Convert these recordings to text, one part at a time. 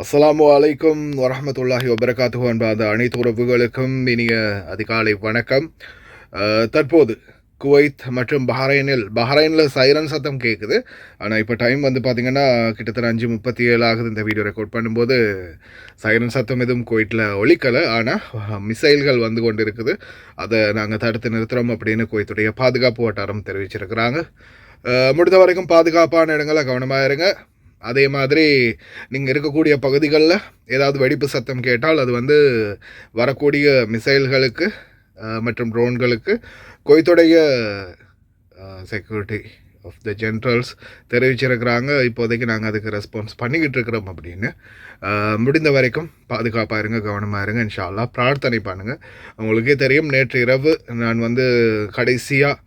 அஸ்ஸலாமு அலைக்கும் வரஹ்மத்துல்லாஹி வபரகாத்துஹு அன்பார்ந்த அனைத்து உறவுகளுக்கும் இனிய அதிகாலை வணக்கம். தற்போது குவைத் மற்றும் பஹ்ரைனில் சைரன் சத்தம் கேட்குது. ஆனால் இப்போ டைம் வந்து பார்த்திங்கன்னா கிட்டத்தட்ட 5:37 ஆகுது. இந்த வீடியோ ரெக்கார்ட் பண்ணும்போது சைரன் சத்தம் எதுவும் குவைத்தில் ஒலிக்கலை. ஆனால் மிசைல்கள் வந்து கொண்டு இருக்குது. அதை நாங்கள் தடுத்து நிறுத்துகிறோம் அப்படின்னு குவைத்துடைய பாதுகாப்பு வட்டாரம் தெரிவிச்சிருக்கிறாங்க. முடிந்த வரைக்கும் பாதுகாப்பான இடங்களை கவனமாக இருங்க. அதே மாதிரி நீங்கள் இருக்கக்கூடிய பகுதிகளில் ஏதாவது வெடிப்பு சத்தம் கேட்டால் அது வந்து வரக்கூடிய மிசைல்களுக்கு மற்றும் ட்ரோன்களுக்கு குவைத்துடைய செக்யூரிட்டி ஆஃப் த ஜென்ரல்ஸ் தெரிவிச்சிருக்கிறாங்க. இப்போதைக்கு நாங்கள் அதுக்கு ரெஸ்பான்ஸ் பண்ணிக்கிட்டு இருக்கிறோம் அப்படின்னு. முடிந்த வரைக்கும் பாதுகாப்பாக இருங்க, கவனமாக இருங்க. இன்ஷா அல்லாஹ் பிரார்த்தனை பண்ணுங்கள். உங்களுக்கே தெரியும், நேற்று இரவு நான் வந்து கடைசியாக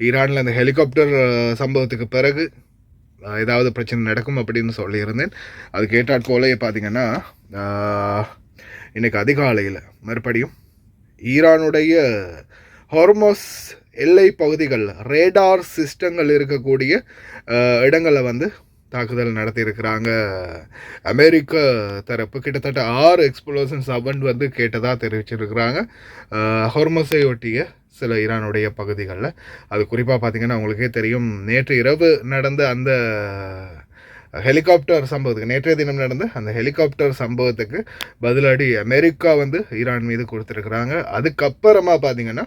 ஈரானில் அந்த ஹெலிகாப்டர் சம்பவத்துக்கு பிறகு ஏதாவது பிரச்சனை நடக்கும் அப்படின்னு சொல்லியிருந்தேன். அது கேட்டால் போலே பார்த்திங்கன்னா இன்றைக்கு அதிகாலையில் மறுபடியும் ஈரானுடைய ஹார்மோஸ் எல்லை பகுதிகளில் ரேடார் சிஸ்டங்கள் இருக்கக்கூடிய இடங்களில் வந்து தாக்குதல் நடத்தியிருக்கிறாங்க. அமெரிக்க தரப்பு கிட்டத்தட்ட 6 எக்ஸ்ப்ளோஷன்ஸ் அவன் வந்து கேட்டதாக தெரிவிச்சிருக்கிறாங்க ஹார்மஸை ஒட்டிய சில ஈரானுடைய பகுதிகளில். அது குறிப்பாக பார்த்திங்கன்னா உங்களுக்கே தெரியும், நேற்று இரவு நடந்த அந்த ஹெலிகாப்டர் சம்பவத்துக்கு, நேற்றைய தினம் நடந்த அந்த ஹெலிகாப்டர் சம்பவத்துக்கு பதிலடி அமெரிக்கா வந்து ஈரான் மீது கொடுத்துருக்குறாங்க. அதுக்கப்புறமா பார்த்திங்கன்னா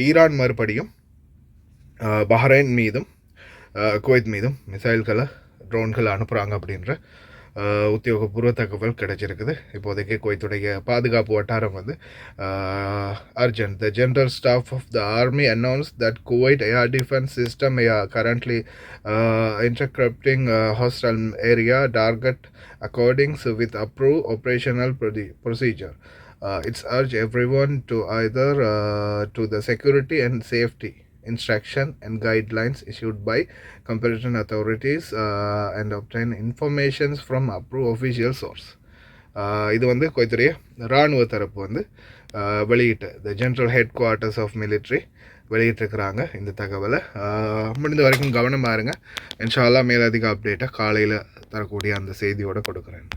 ஈரான் மறுபடியும் பஹ்ரைன் மீதும் குவைத் மீதும் மிசைல்களை ட்ரோன்களை அனுப்புகிறாங்க அப்படின்ற உத்தியோகபூர்வ தகவல் கிடைச்சிருக்குது. இப்போதைக்கு குவைத்துடைய பாதுகாப்பு வட்டாரம் வந்து urgent the general staff of the army announce that Kuwait air defence system currently intercepting hostile area target according with approved operational procedure. It's urged everyone to either to the security and safety instruction and guidelines issued by competent authorities and obtain informations from approved official source. இது வந்து குவைத்துடைய இராணுவ தரப்பு வந்து வெளியிட்ட the general headquarters of military வெளியிட்டிருக்கிறாங்க இந்த தகவலை. முடிந்த வரைக்கும் கவனமாக இருங்க. இன்ஷா அல்லாஹ் மேலதிக அப்டேட்டை காலையில் தரக்கூடிய அந்த செய்தியோடு கொடுக்குறேன்.